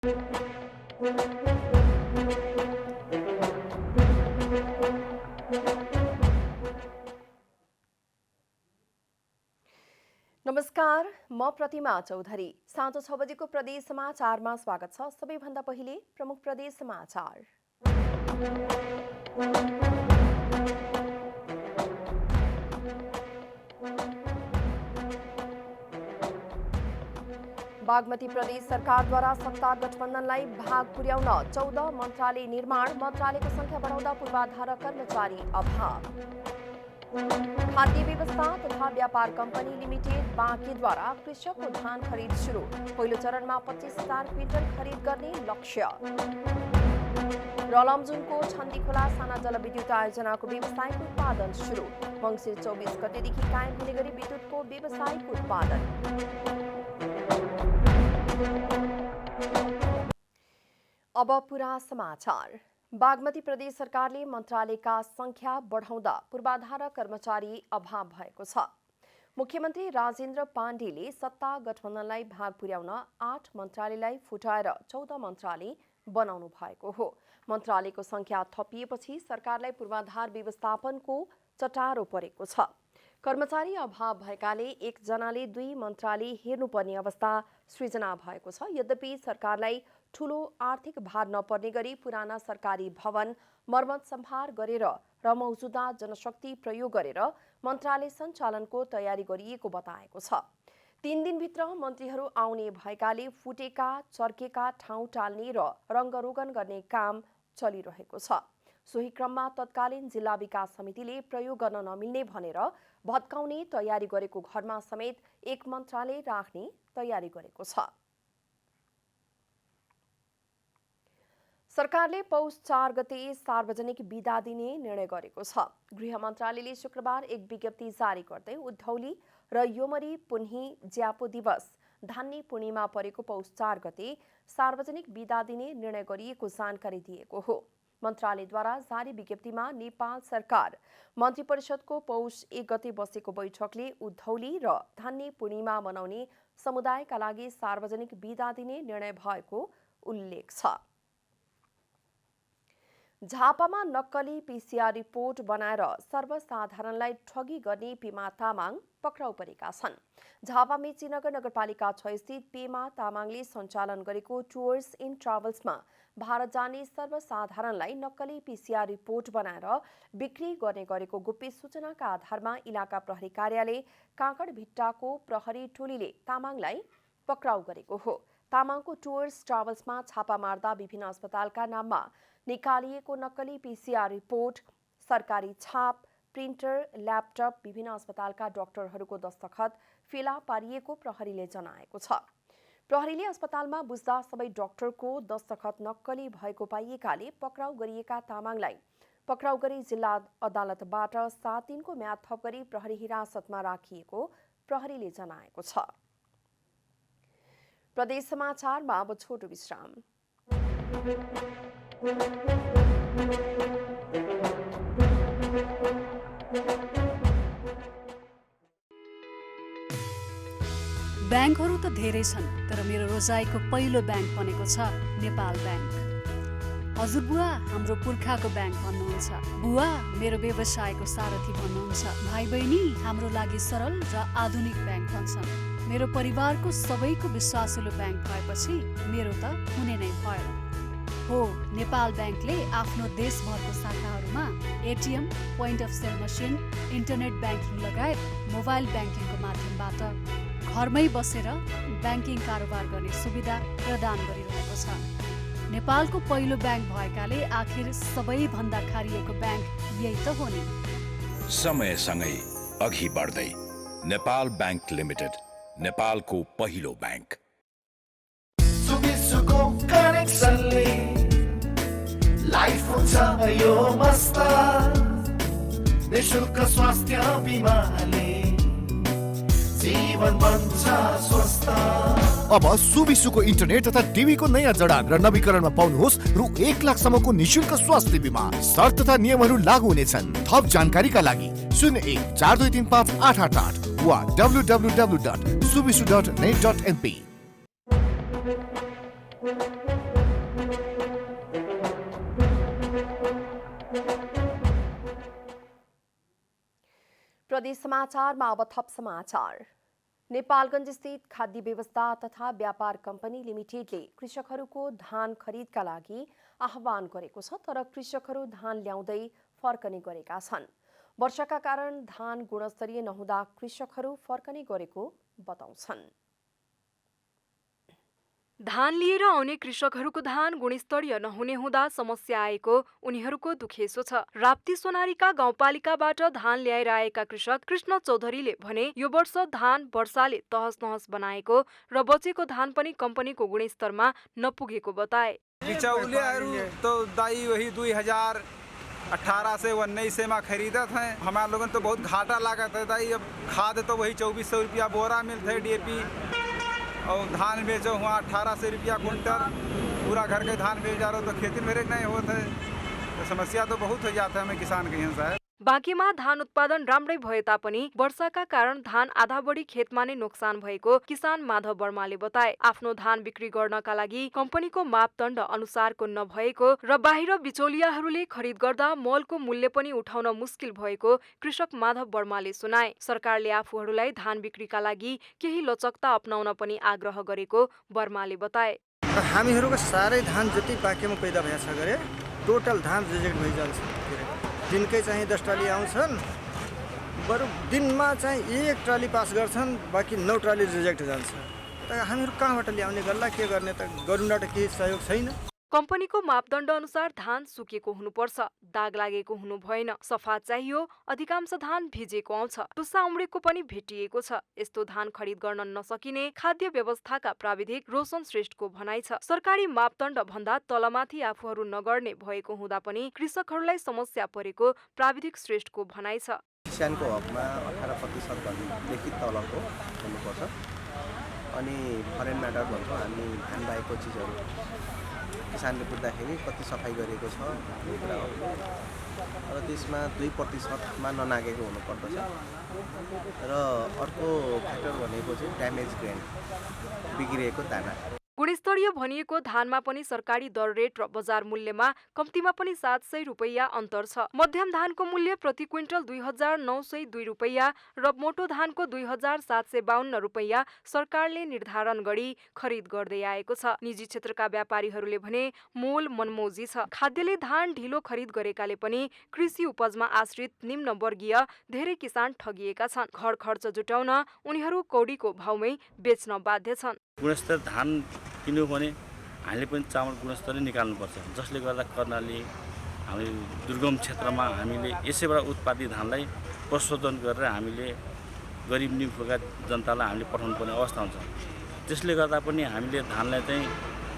नमस्कार, म प्रतिमा चौधरी। साँझ 6 बजेको प्रदेश समाचारमा स्वागत छ। सबैभन्दा पहिले प्रमुख प्रदेश समाचार। बागमती प्रदेश सरकारद्वारा सत्ता गठबन्धनलाई भाग पुर्याउन 14 मन्त्रालय निर्माण, मन्त्रालयको संख्या बढाउँदा पूर्वाधार कर्मचारी अभाव। खाद्य व्यवस्था तथा व्यापार कम्पनी लिमिटेड बाँकेद्वारा कृषकको धान खरिद सुरु, पहिलो चरणमा 25,000 क्विन्टल खरिद गर्ने लक्ष्य। रलमजुङको छन्दीखोला साना जलविद्युत आयोजनाको व्यावसायिक उत्पादन सुरु, मङ्सिर 24 गतेदेखि कायम हुने गरी विद्युतको व्यावसायिक उत्पादन। अब पुरा समाचार। बागमती प्रदेश सरकारले मन्त्रालयका संख्या बढाउँदा पूर्वाधार कर्मचारी अभाव भएको छ। मुख्यमन्त्री राजेन्द्र पाण्डेले सत्ता गठबन्धनलाई भाग पुर्याउन 8 मन्त्रालयलाई फुटाएर 14 मन्त्रालय बनाउनु भएको हो। मन्त्रालयको संख्या थपिएपछि सरकारलाई पूर्वाधार व्यवस्थापनको चटारो परेको छ। कर्मचारी अभाव भएकाले एकजनाले 2 मन्त्रालय हेर्नुपर्ने अवस्था सृजना भएको छ। यद्यपि सरकारलाई ठूलो आर्थिक भार नपर्ने गरी पुराना सरकारी भवन मर्मत सम्भार गरेर र मौजूदा जनशक्ति प्रयोग गरेर मन्त्रालय सञ्चालनको तयारी गरिएको बताएको छ। 3 दिनभित्र मन्त्रीहरू आउने भएकाले फुटेका चर्केका ठाउँ टाल्ने र रङ्गरोगन गर्ने काम चलिरहेको छ। सोही क्रममा तत्कालीन जिल्ला विकास समितिले प्रयोग गर्न नमिल्ने भनेर भत्काउने तयारी गरेको घरमा समेत 1 मन्त्रालय राख्ने तयारी गरेको छ। सरकारले पौष 4 गते सार्वजनिक बिदा दिने निर्णय गरेको छ। गृह मन्त्रालयले शुक्रबार एक विज्ञप्ति जारी गर्दै उद्धौली र योमरी पुन्ही ज्यापो दिवस धान्ने पूर्णिमा परेको पौष 4 गते सार्वजनिक बिदा दिने निर्णय गरिएको जानकारी दिएको हो। मन्त्रालयद्वारा जारी विज्ञप्तिमा नेपाल सरकार मन्त्री परिषदको पौष 1 गते बसेको बैठकले उद्धौली र धान्ने पूर्णिमा मनाउने समुदायका लागि सार्वजनिक बिदा दिने निर्णय भएको उल्लेख छ। झापामा नक्कली पीसीआर रिपोर्ट बनाएर सर्वसाधारणलाई ठगी गर्ने पेमा तामाङ पक्राउ परेका छन्। झापा मेचीनगर नगरपालिका 6 स्थित पेमा तामाङले सञ्चालन गरेको टुर्स इन ट्राभल्समा भारत जाने सर्वसाधारणलाई नक्कली पीसीआर रिपोर्ट बनाएर बिक्री गर्ने गरेको गुप्त सूचनाका आधारमा इलाका प्रहरी कार्यालय काँकडभिट्टाको प्रहरी टोलीले तामाङलाई पक्राउ गरेको हो। तामाङको टुर्स ट्राभल्समा छापा मार्दा विभिन्न अस्पतालका नाममा निकालिएको नक्कली पीसीआर रिपोर्ट, सरकारी छाप, प्रिन्टर, ल्यापटप, विभिन्न अस्पतालका डाक्टरहरूको दस्तखत फेला पारिएको प्रहरीले जनाएको छ। प्रहरीले अस्पतालमा बुझ्दा सबै डाक्टरको दस्तखत नक्कली भएको पाइएकाले पक्राउ गरिएका तामाङलाई पक्राउ गरी जिल्ला अदालतबाट 7 दिनको म्याद थप गरी प्रहरी हिरासतमा राखिएको प्रहरीले जनाएको छ। प्रदेश समाचारमा अब छोटो विश्राम। ब्याङ्कहरू त धेरै छन्, तर मेरो रोजाइको पहिलो ब्याङ्क बनेको छ नेपाल ब्याङ्क। हजुरबुवा हाम्रो पुर्खाको ब्याङ्क भन्नुहुन्छ, बुवा मेरो व्यवसायको सारथी भन्नुहुन्छ, भाइ बहिनी हाम्रो लागि सरल र आधुनिक ब्याङ्क भन्छन्। मेरो परिवारको सबैको विश्वासिलो ब्याङ्क भएपछि मेरो त हुने नै भयो। हो, नेपाल ब्याङ्कले आफ्नो देशभरको शाखाहरूमा ATM, point of sale machine, internet banking लगायत मोबाइल ब्याङ्किङको माध्यमबाट घरमै बसेर ब्याङ्किङ कारोबार गर्ने सुविधा प्रदान गरिरहेको छ। नेपालको पहिलो ब्याङ्क भएकाले आखिर सबैभन्दा खारिएको ब्याङ्क यही त हो नि। समयसँगै अघि बढ्दै नेपाल ब्याङ्क लिमिटेड, नेपालको पहिलो ब्याङ्क। सुबिसुको कनेक्सनले लाइफ हुन्छ यो मस्त, निशुल्क स्वास्थ्य बिमाले जीवन बन्छ स्वस्थ। अब सुबिसुको इन्टरनेट तथा टिभीको नयाँ जडान र नवीकरणमा पाउनुहोस् रु 1 लाखसम्मको निशुल्क स्वास्थ्य बिमा। शर्त तथा नियमहरू लागू हुनेछन्। थप जानकारीका लागि 0142358888 वा www.subisu.net.np। प्रदेश समाचारमा अब थप समाचार। नेपालगञ्ज स्थित खाद्य व्यवस्था तथा व्यापार कम्पनी लिमिटेडले कृषकहरूको धान खरिदका लागि आह्वान गरेको छ, तर कृषकहरू धान ल्याउँदै फर्कने गरेका छन्। वर्षाका कारण धान गुणस्तरीय नहुँदा कृषकहरू फर्कने गरेको बताउँछन्। धान लिएर आउने कृषकहरूको धान गुणस्तरीय नहुने हुँदा समस्या आएको उनीहरूको दुखेसो छ। राप्ती सोनारीका गाउँपालिकाबाट धान ल्याएर आएका कृषक कृष्ण चौधरीले भने यो वर्ष धान वर्षाले तहस नहस बनाएको र बचेको धान पनि कम्पनीको गुणस्तरमा नपुगेको बताए। बिचौलियाहरू तो दाई वही 2018 से 19 में खरीदत हैं। हमारे लोगों तो बहुत घाटा लागत है दाई। अब खाद तो वही 2400 रुपया बोरा मिलता है DAP, और धान बेचो हुआ 1800 रुपया कुंटल। पूरा घर के धान बेच जा रहा तो खेती मेरे नहीं होता है, तो समस्या तो बहुत हो जाता है हमें किसान के यहाँ साहब। बाँकीमा धान उत्पादन राम्रै भए तापनि वर्षाका कारण धान आधा बढी खेतमा नै नोक्सान भएको किसान माधव वर्माले बताए। आफ्नो धान बिक्री गर्नका लागि कम्पनीको मापदण्ड अनुसारको नभएको र बाहिर बिचौलियाहरूले खरिद गर्दा मोलको मूल्य पनि उठाउन मुस्किल भएको कृषक माधव वर्माले सुनाए। सरकारले आफूहरूलाई धान बिक्रीका लागि केही लचकता अपनाउन पनि आग्रह गरेको वर्माले बताए। हामीहरूको सारै धान जति पाकेमा पैदा भएछ गरे टोटल धान रिजेक्ट भइजान्छ। दिनकै चाहिँ 10 ट्राली आउँछन्, बरु दिनमा चाहिँ 1 ट्राली पास गर्छन्, बाँकी 9 ट्राली रिजेक्ट जान्छ। त हामीहरू कहाँबाट ल्याउने गर्ला, के गर्ने त गरुबाट केही सहयोग छैन। कम्पनीको मापदण्ड अनुसार धान सुकेको हुनुपर्छ, दाग लागेको हुनु भएन, सफा चाहियो, अधिकांश धान भिजेको आउँछ, टुस्सा उम्रेको पनि भेटिएको छ। यस्तो धान खरिद गर्न नसकिने खाद्य व्यवस्थाका प्राविधिक रोशन श्रेष्ठको भनाइ छ। सरकारी मापदण्ड भन्दा तलमाथि आफूहरू नगर्ने भएको हुँदा पनि कृषकहरूलाई समस्या परेको प्राविधिक श्रेष्ठको भनाइ छ। किसानको हकमा 18% देखि तलको हुनुपर्छ। अनि फरेन म्याटर भन्छौँ हामी धान बाहेकको चिजहरू किसानले बुझ्दाखेरि कति सफाइ गरेको छ यो कुरा हो, र त्यसमा 2% मा ननागेको हुनुपर्दछ। र अर्को फ्याक्टर भनेको चाहिँ ड्यामेज ग्रेन, बिग्रिएको दाना। गुणस्तरीय भनिएको धानमा पनि सरकारी दर रेट र बजार मूल्यमा कम्तीमा पनि 700 रुपैयाँ अन्तर छ। मध्यम धानको मूल्य प्रति क्विन्टल 2902 रुपैयाँ र मोटो धानको 2752 रुपैयाँ सरकारले निर्धारण गरी खरिद गर्दै आएको छ। निजी क्षेत्रका व्यापारीहरूले भने मोल मनमोजी छ। खाद्यले धान ढिलो खरिद गरेकाले पनि कृषि उपजमा आश्रित निम्न वर्गीय धेरै किसान ठगिएका छन्। घर खर्च जुटाउन उनीहरू कौडीको भाउमै बेच्न बाध्य छन्। गुणस्तर धान किन्यो भने हामीले पनि चामल गुणस्तर निकाल्नुपर्छ, जसले गर्दा कर्णाली हामी दुर्गम क्षेत्रमा हामीले यसैबाट उत्पादित धानलाई प्रशोधन गरेर हामीले गरिब निमुखका जनतालाई हामीले पठाउनु पर्ने अवस्था हुन्छ। त्यसले गर्दा पनि हामीले धानलाई चाहिँ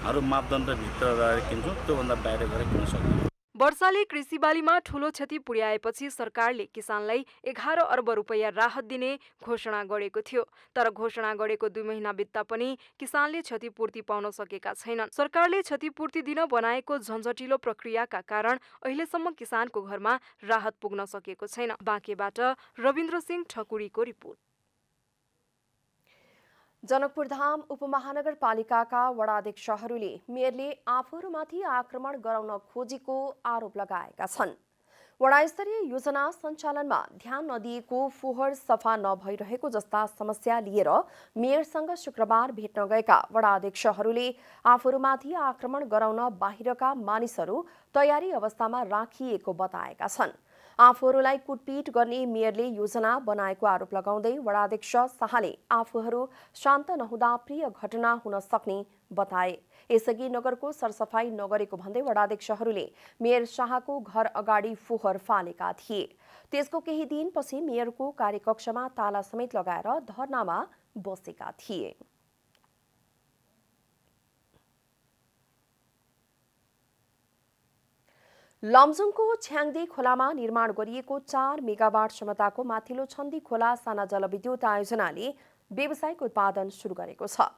अरू मापदण्डभित्र रहेर किन्छौँ, त्योभन्दा बाहिर गएर किन्न सक्दैनौँ। वर्षाले कृषि बालीमा ठूलो क्षति पुर्याएपछि सरकारले किसानलाई 11 अर्ब रुपैयाँ राहत दिने घोषणा गरेको थियो। तर घोषणा गरेको 2 महिना बित्दा पनि किसानले क्षतिपूर्ति पाउन सकेका छैनन्। सरकारले क्षतिपूर्ति दिन बनाएको झन्झटिलो प्रक्रियाका कारण अहिलेसम्म किसानको घरमा राहत पुग्न सकेको छैन। बाँकेबाट रविन्द्र सिंह ठकुरीको रिपोर्ट। जनकपुरधाम उपमहानगरपालिकाका वडाध्यक्षहरूले मेयरले आफूहरूमाथि आक्रमण गराउन खोजेको आरोप लगाएका छन्। वडास्तरीय योजना सञ्चालनमा ध्यान नदिएको, फोहोर सफा नभइरहेको जस्ता समस्या लिएर मेयरसँग शुक्रबार भेट्न गएका वडाध्यक्षहरूले आफूहरूमाथि आक्रमण गराउन बाहिरका मानिसहरू तयारी अवस्थामा राखिएको बताएका छन्। आफूहरूलाई कुटपिट गर्ने मेयरले योजना बनाएको आरोप लगाउँदै वडाध्यक्ष शाहले आफूहरू शान्त नहुँदा प्रिय घटना हुन सक्ने बताए। यसअघि नगरको सरसफाई नगरेको भन्दै वडाध्यक्षहरूले मेयर शाहको घर अगाडि फोहोर फालेका थिए। त्यसको केही दिनपछि मेयरको कार्यकक्षमा ताला समेत लगाएर धरनामा बसेका थिए। लमजुङको छ्याङदी खोलामा निर्माण गरिएको 4 मेगावाट क्षमताको माथिल्लो छन्दी खोला साना जलविद्युत आयोजनाले व्यावसायिक उत्पादन सुरु गरेको छ।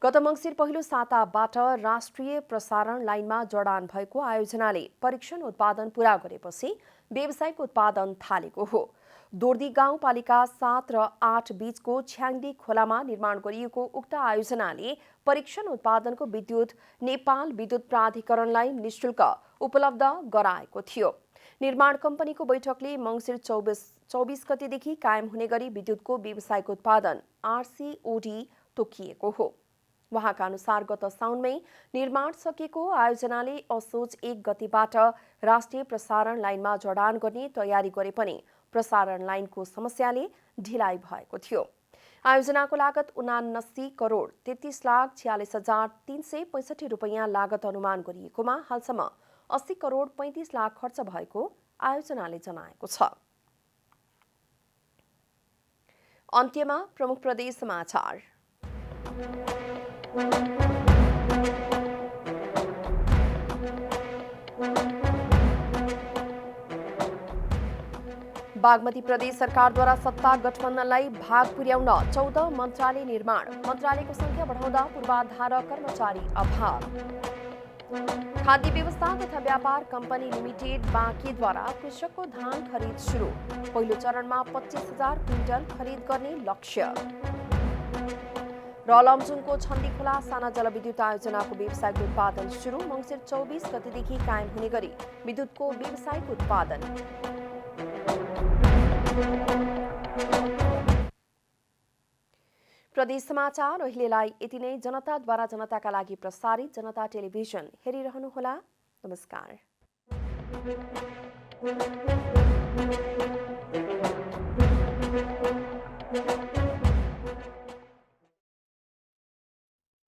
गत मङ्सिर पहिलो साताबाट राष्ट्रिय प्रसारण लाइनमा जडान भएको आयोजनाले परीक्षण उत्पादन पूरा गरेपछि व्यावसायिक उत्पादन थालेको हो। दोर्दी गाउँपालिका 7 र 8 बीचको छ्याङ्दी खोलामा निर्माण गरिएको उक्त आयोजनाले परीक्षण उत्पादनको विद्युत नेपाल विद्युत प्राधिकरणलाई निःशुल्क उपलब्ध गराएको थियो। निर्माण कम्पनीको बैठकले मङ्सिर 24 गतेदेखि कायम हुने गरी विद्युतको व्यावसायिक उत्पादन RCOD तोकिएको हो। उहाँका अनुसार गत साउनमै निर्माण सकिएको आयोजनाले असोज 1 गतेबाट राष्ट्रिय प्रसारण लाइनमा जडान गर्ने तयारी गरे पनि प्रसारण लाइनको समस्याले ढिलाइ भएको थियो। आयोजनाको लागत 79 करोड 33,46,365 रुपैयाँ लागत अनुमान गरिएकोमा हालसम्म 80 करोड 35 लाख खर्च भएको आयोजनाले जनाएको छ। अन्त्यमा प्रमुख प्रदेश समाचार। बागमती प्रदेश सरकारद्वारा सत्ता गठबन्धनलाई भाग पुर्याउन 14 मन्त्रालय निर्माण, मन्त्रालयको संख्या बढाउँदा पूर्वाधार कर्मचारी अभाव। खाद्य व्यवस्था तथा व्यापार कम्पनी लिमिटेड बाँकीद्वारा कृषकको धान खरिद सुरु, पहिलो चरणमा 25,000 क्विन्टल खरिद गर्ने लक्ष्य। र लमजुङको छन्दी खोला साना जलविद्युत आयोजनाको व्यावसायिक उत्पादन सुरु, मङ्सिर 24 गतेदेखि कायम हुने गरी विद्युतको व्यावसायिक उत्पादन। प्रदेश समाचार अहिलेलाई यति नै। जनताद्वारा जनताका लागि प्रसारित जनता टेलिभिजन हेरिरहनुहोला। नमस्कार।